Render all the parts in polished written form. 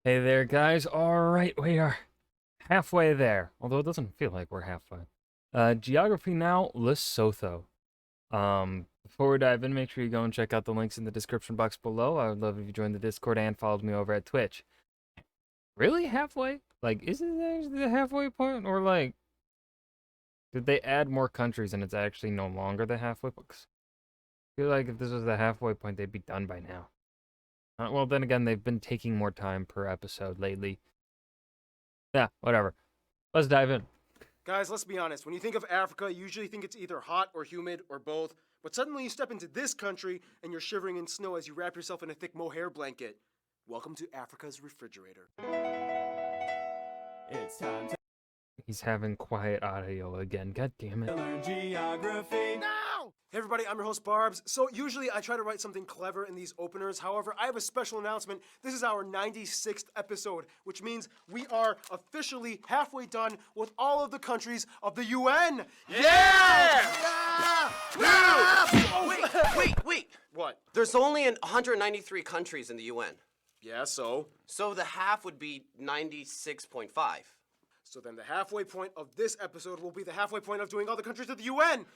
Hey there, guys. All right, we are halfway there, although it doesn't feel like we're halfway. Geography now, Lesotho. Before we dive in, make sure you go and check out the links in the description box below. I would love if you joined the Discord and followed me over at Twitch. Really, halfway? Like, isn't there the halfway point, or like, did they add more countries and it's actually no longer the halfway point? 'Cause I feel like if this was the halfway point, they'd be done by now. Well, then again, they've been taking more time per episode lately. Yeah, whatever. Let's dive in. Guys, let's be honest. When you think of Africa, you usually think it's either hot or humid or both. But suddenly you step into this country and you're shivering in snow as you wrap yourself in a thick mohair blanket. Welcome to Africa's refrigerator. It's time to He's having quiet audio again. God damn it. learn geography. Now! Hey everybody, I'm your host Barbs. So usually I try to write something clever in these openers. However, I have a special announcement. This is our 96th episode, which means we are officially halfway done with all of the countries of the UN. Yeah! Wait. What? There's only 193 countries in the UN. Yeah, so So the half would be 96.5. So then the halfway point of this episode will be the halfway point of doing all the countries of the UN.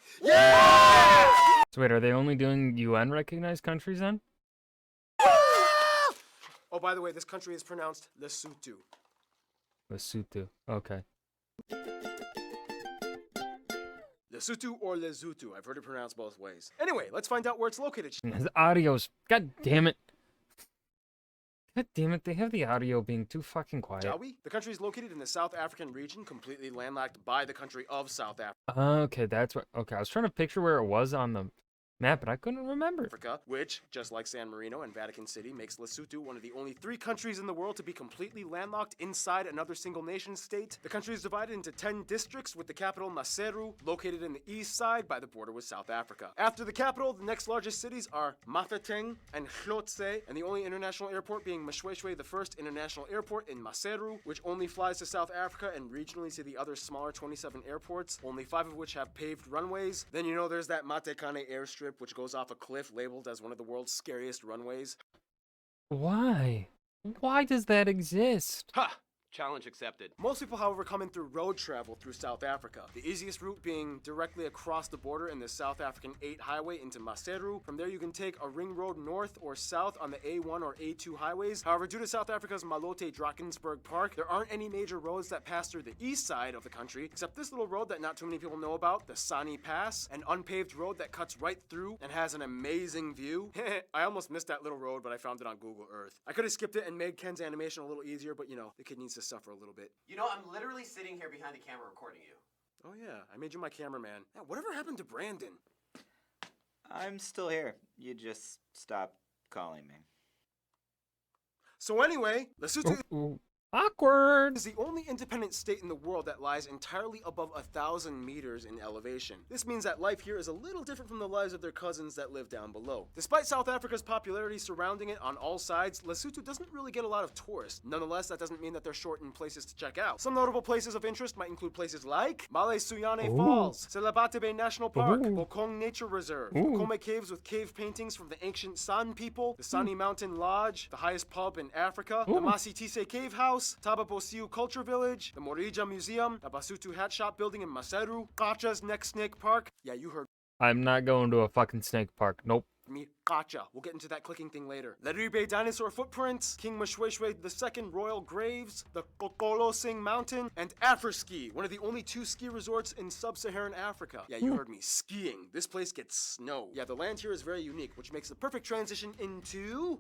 So wait, are they only doing UN recognized countries then? Oh, by the way, this country is pronounced Lesotho. Lesotho. Okay. Lesotho or Lesotho. I've heard it pronounced both ways. Anyway, let's find out where it's located. His audio's. God damn it. God damn it, they have the audio being too fucking quiet. Shall we? The country is located in the South African region, completely landlocked by the country of South Okay, that's what. Okay, I was trying to picture where it was on the map, but I couldn't remember. Africa, which, just like San Marino and Vatican City, makes Lesotho one of the only 3 countries in the world to be completely landlocked inside another single nation state. The country is divided into 10 districts, with the capital Maseru located in the east side by the border with South Africa. After the capital, the next largest cities are Mafeking and Hlotse, and the only international airport being Mshweshwe, the first international airport in Maseru, which only flies to South Africa and regionally to the other smaller 27 airports, only 5 of which have paved runways. Then you know there's that Matekane airstrip, which goes off a cliff labeled as one of the world's scariest runways. Why? Why does that exist? Ha! Challenge accepted. Most people, however, come in through road travel through South Africa. The easiest route being directly across the border in the South African 8 highway into Maseru. From there, you can take a ring road north or south on the A1 or A2 highways. However, due to South Africa's Malote Drakensberg Park, there aren't any major roads that pass through the east side of the country, except this little road that not too many people know about, the Sani Pass, an unpaved road that cuts right through and has an amazing view. I almost missed that little road, but I found it on Google Earth. I could have skipped it and made Ken's animation a little easier, but you know, the kid needs to suffer a little bit. You know, I'm literally sitting here behind the camera recording you. Oh yeah, I made you my cameraman. Yeah, whatever happened to Brandon? I'm still here. You just stopped calling me. So anyway, Lesotho Ooh, awkward. is the only independent state in the world that lies entirely above 1,000 meters in elevation. This means that life here is a little different from the lives of their cousins that live down below. Despite South Africa's popularity surrounding it on all sides, Lesotho doesn't really get a lot of tourists. Nonetheless, that doesn't mean that they're short in places to check out. Some notable places of interest might include places like Male Suyane Ooh. Falls, Selabatebe National Park, Ooh. Bokong Nature Reserve, Ooh. Kome Caves with cave paintings from the ancient San people, the Sani Mountain Lodge, the highest pub in Africa, the Ooh. Masitise Cave House, Tababosiu Culture Village, the Morija Museum, the Basutu Hat Shop Building in Maseru, Kacha's Next Snake Park. Yeah, you heard I'm not going to a fucking snake park. Nope. me, Kacha. We'll get into that clicking thing later. Leribe Dinosaur Footprints, King Mshweshwe II Royal Graves, the Kokolo Sing Mountain, and Afroski, one of the only 2 ski resorts in sub-Saharan Africa. Yeah, you heard me, skiing. This place gets snow. Yeah, the land here is very unique, which makes the perfect transition into...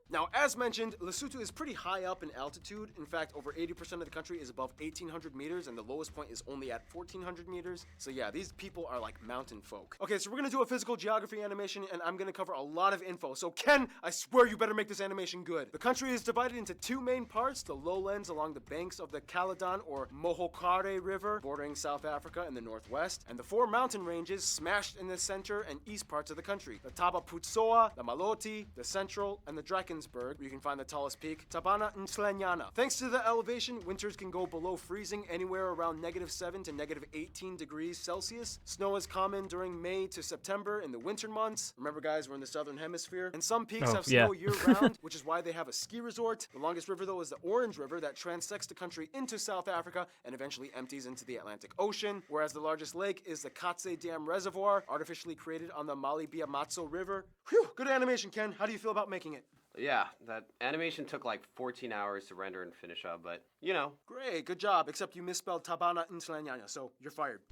Now, as mentioned, Lesotho is pretty high up in altitude. In fact, over 80% of the country is above 1,800 meters, and the lowest point is only at 1,400 meters. So yeah, these people are like mountain folk. Okay, so we're gonna do a physical geography animation, and I'm gonna cover a lot of info. So Ken, I swear you better make this animation good. The country is divided into 2 main parts, the lowlands along the banks of the Caledon or Mohokare River, bordering South Africa in the northwest, and the 4 mountain ranges smashed in the center and east parts of the country. The Taba Putsoa, the Maloti, the Central, and the Drakensberg Johannesburg, where you can find the tallest peak, Tabana Nhlanyana. Thanks to the elevation, winters can go below freezing anywhere around -7 to -18 degrees Celsius. Snow is common during May to September in the winter months. Remember, guys, we're in the southern hemisphere. And some peaks have snow year-round, which is why they have a ski resort. The longest river, though, is the Orange River that transects the country into South Africa and eventually empties into the Atlantic Ocean, whereas the largest lake is the Katse Dam Reservoir, artificially created on the Mali-Biamatso River. Whew, good animation, Ken. How do you feel about making it? Yeah, that animation took like 14 hours to render and finish up, but you know. Great, good job, except you misspelled Tabana Nhlanyana, so you're fired.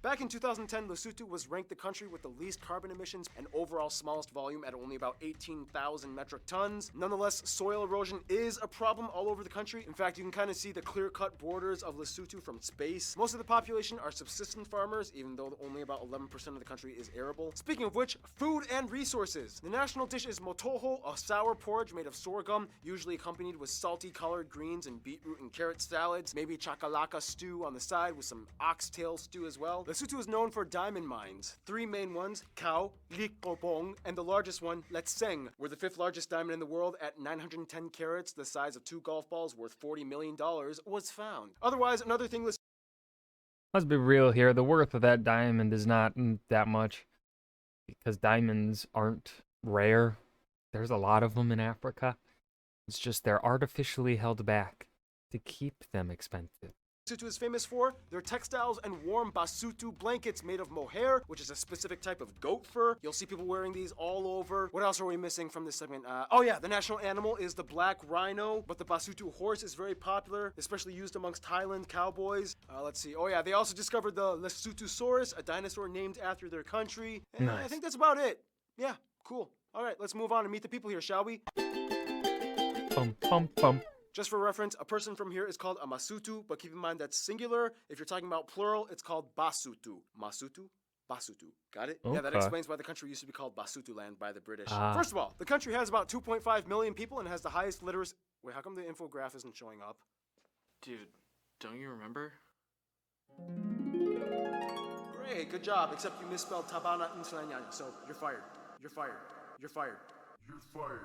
Back in 2010, Lesotho was ranked the country with the least carbon emissions and overall smallest volume at only about 18,000 metric tons. Nonetheless, soil erosion is a problem all over the country. In fact, you can kind of see the clear-cut borders of Lesotho from space. Most of the population are subsistence farmers, even though only about 11% of the country is arable. Speaking of which, food and resources. The national dish is motoho, a sour porridge made of sorghum, usually accompanied with salty collard greens and beetroot and carrot salads, maybe chakalaka stew on the side with some oxtail stew as well. Lesotho is known for diamond mines. 3 main ones, Kao, Likopong, and the largest one, Letseng, were the 5th largest diamond in the world at 910 carats, the size of 2 golf balls worth $40 million, was found. Otherwise, another thing Let's be real here. The worth of that diamond is not that much because diamonds aren't rare. There's a lot of them in Africa. It's just they're artificially held back to keep them expensive. Lesotho is famous for their textiles and warm basutu blankets made of mohair, which is a specific type of goat fur. You'll see people wearing these all over. What else are we missing from this segment? Oh yeah, the national animal is the black rhino, but the basutu horse is very popular, especially used amongst Highland cowboys. Let's see. Oh yeah, they also discovered the Lesothosaurus, a dinosaur named after their country. And Nice. I think that's about it. Yeah, cool. All right, let's move on and meet the people here, shall we? Bum, bum, bum. Just for reference, a person from here is called a masutu, but keep in mind that's singular. If you're talking about plural, it's called basutu. Masutu, basutu. Got it? Yeah, that Okay. explains why the country used to be called Basutu Land by the British. Ah. First of all, the country has about 2.5 million people and has the highest literacy. Wait, how come the infograph isn't showing up? Dude, don't you remember? Great, good job, except you misspelled Tabana Nhlanyana, so you're fired. You're fired. You're fired. You're fired.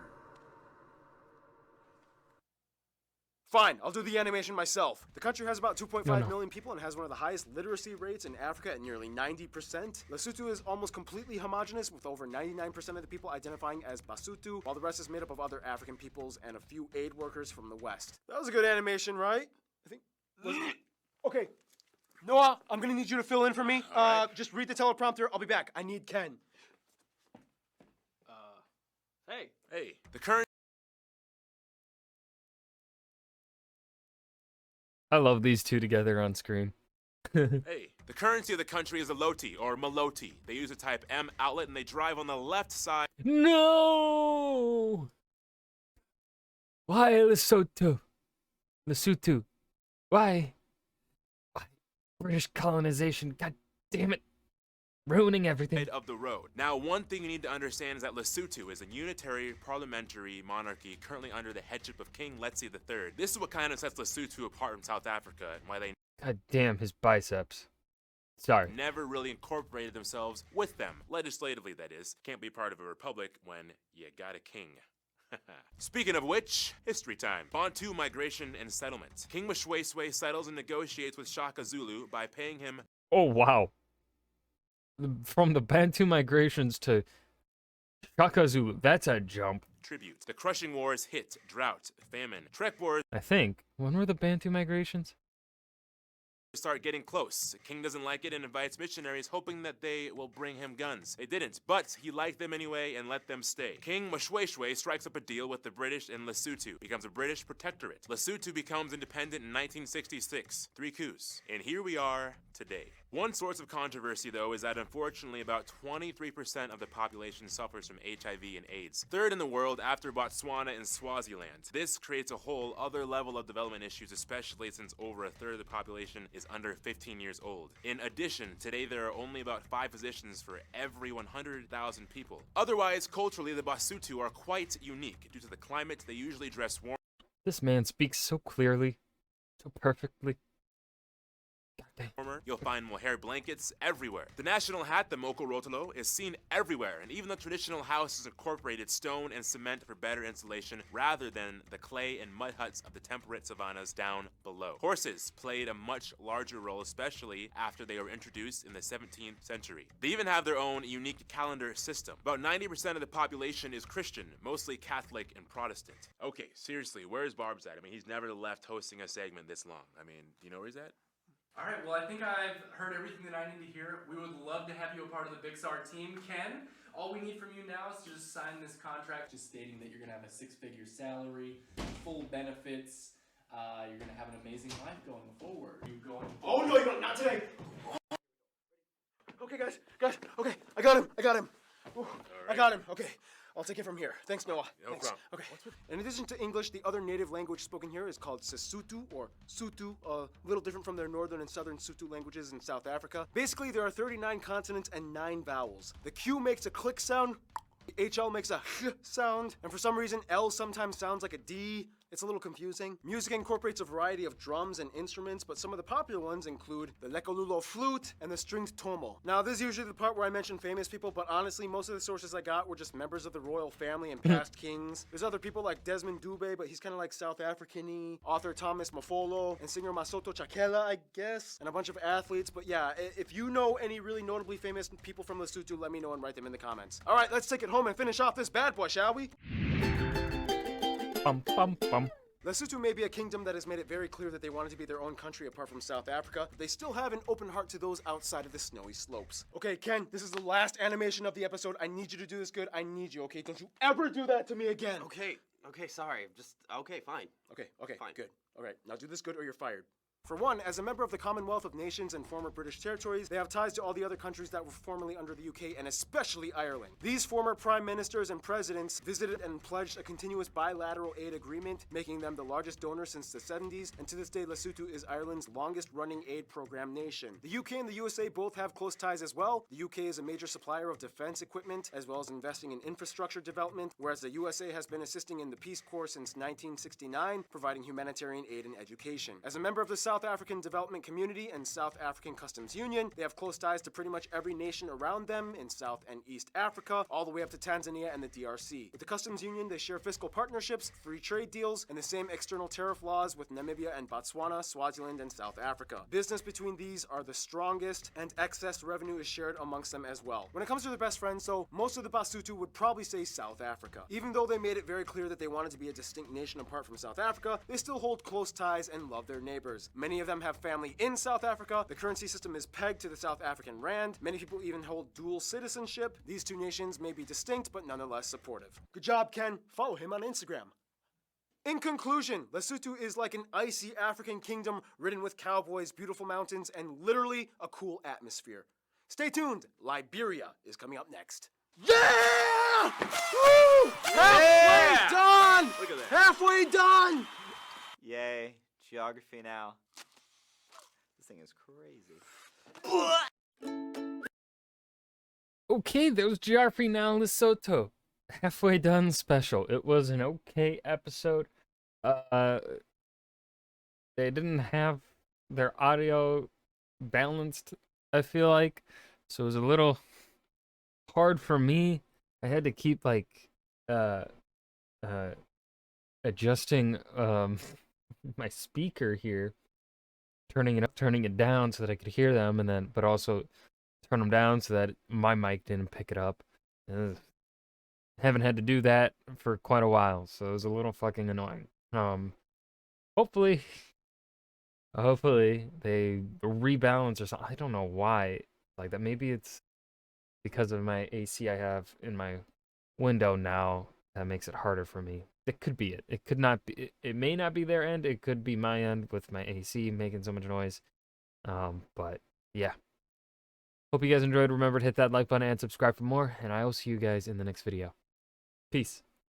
Fine, I'll do the animation myself. The country has about 2.5 million people and has one of the highest literacy rates in Africa at nearly 90%. Lesotho is almost completely homogenous, with over 99% of the people identifying as Basutu, while the rest is made up of other African peoples and a few aid workers from the West. That was a good animation, right? I think. Okay. Noah, I'm gonna need you to fill in for me. Just read the teleprompter. I'll be back. I need Ken. Hey, The current I love these two together on screen. the currency of the country is a loti or maloti. They use a type M outlet and they drive on the left side. No! Why Lesotho? Lesotho. Why? Why? British colonization. God damn it. Ruining everything. Of the road. Now, one thing you need to understand is that Lesotho is a unitary parliamentary monarchy currently under the headship of King Letsie III. This is what kind of sets Lesotho apart from South Africa and why they God damn his biceps. Sorry. never really incorporated themselves with them, legislatively that is. Can't be part of a republic when you got a king. Speaking of which, history time. Bantu migration and settlement. King Moshoeshoe settles and negotiates with Shaka Zulu by paying him Oh, wow. From the Bantu migrations to Shaka Zulu, that's a jump. tribute. The crushing wars hit drought, famine. Trek wars I think. When were the Bantu migrations? start getting close. The king doesn't like it and invites missionaries, hoping that they will bring him guns. They didn't, but he liked them anyway and let them stay. King Moshoeshoe strikes up a deal with the British and Lesotho, becomes a British protectorate. Lesotho becomes independent in 1966. 3 coups. And here we are today. One source of controversy, though, is that unfortunately about 23% of the population suffers from HIV and AIDS. Third in the world after Botswana and Swaziland. This creates a whole other level of development issues, especially since over a third of the population is under 15 years old. In addition, today there are only about 5 physicians for every 100,000 people. Otherwise, culturally, the Basutu are quite unique. Due to the climate, they usually dress warm. This man speaks so clearly, so perfectly. Warmer, you'll find mohair blankets everywhere. The national hat, the moko rotolo, is seen everywhere, and even the traditional houses incorporated stone and cement for better insulation rather than the clay and mud huts of the temperate savannas down below. Horses played a much larger role, especially after they were introduced in the 17th century. They even have their own unique calendar system. About 90% of the population is Christian, mostly Catholic and Protestant. Okay, seriously, where's Barb's at? I mean, he's never left hosting a segment this long. I mean, do you know where he's at? All right, well, I think I've heard everything that I need to hear. We would love to have you a part of the Big Star team, Ken. All we need from you now is to just sign this contract, just stating that you're going to have a six-figure salary, full benefits. You're going to have an amazing life going forward. You going? Oh no, not today. Okay, guys. Okay, I got him. Ooh, I got him. Okay. I'll take it from here. Thanks, Noah. No Thanks. problem. Okay. In addition to English, the other native language spoken here is called Sesotho or Sotho, a little different from their northern and southern Sotho languages in South Africa. Basically, there are 39 consonants and 9 vowels. The Q makes a click sound, the HL makes a H sound, and for some reason, L sometimes sounds like a D. It's a little confusing. Music incorporates a variety of drums and instruments, but some of the popular ones include the lekolulo flute and the stringed tomo. Now, this is usually the part where I mention famous people, but honestly, most of the sources I got were just members of the royal family and past kings. There's other people like Desmond Dube, but he's kind of like South African-y, author Thomas Mafolo, and singer Masoto Chakela, I guess, and a bunch of athletes. But yeah, if you know any really notably famous people from Lesotho, let me know and write them in the comments. All right, let's take it home and finish off this bad boy, shall we? Bum, bum, bum. Lesotho may be a kingdom that has made it very clear that they wanted to be their own country apart from South Africa, but they still have an open heart to those outside of the snowy slopes. Okay, Ken, this is the last animation of the episode. I need you to do this good. I need you, okay? Don't you ever do that to me again. Okay, sorry. Okay, fine. Okay, Fine. good. All right, now do this good or you're fired. For one, as a member of the Commonwealth of Nations and former British territories, they have ties to all the other countries that were formerly under the UK, and especially Ireland. These former prime ministers and presidents visited and pledged a continuous bilateral aid agreement, making them the largest donor since the 70s, and to this day, Lesotho is Ireland's longest-running aid program nation. The UK and the USA both have close ties as well. The UK is a major supplier of defense equipment, as well as investing in infrastructure development, whereas the USA has been assisting in the Peace Corps since 1969, providing humanitarian aid and education. As a member of the South African Development Community and South African Customs Union, they have close ties to pretty much every nation around them in South and East Africa, all the way up to Tanzania and the DRC. With the Customs Union, they share fiscal partnerships, free trade deals, and the same external tariff laws with Namibia and Botswana, Swaziland, and South Africa. Business between these are the strongest, and excess revenue is shared amongst them as well. When it comes to their best friends, though, most of the Basotho would probably say South Africa. Even though they made it very clear that they wanted to be a distinct nation apart from South Africa, they still hold close ties and love their neighbors. Many of them have family in South Africa. The currency system is pegged to the South African rand. Many people even hold dual citizenship. These two nations may be distinct, but nonetheless supportive. Good job, Ken. Follow him on Instagram. In conclusion, Lesotho is like an icy African kingdom ridden with cowboys, beautiful mountains, and literally a cool atmosphere. Stay tuned. Liberia is coming up next. Yeah! Woo! Halfway done! Look at that. Halfway done! Yay, geography now. This thing is crazy. Okay, that was Geography Now Lesotho. Halfway done special. It was an okay episode. They didn't have their audio balanced, I feel like. So it was a little hard for me. I had to keep adjusting my speaker here, turning it up, turning it down so that I could hear them, and then but also turn them down so that my mic didn't pick it up. Haven't had to do that for quite a while, so it was a little fucking annoying. Hopefully they rebalance or something. I don't know why like that. Maybe it's because of my AC I have in my window now that makes it harder for me. It could be it. It could not be. It may not be their end. It could be my end with my AC making so much noise. But yeah. Hope you guys enjoyed. Remember to hit that like button and subscribe for more, and I will see you guys in the next video. Peace.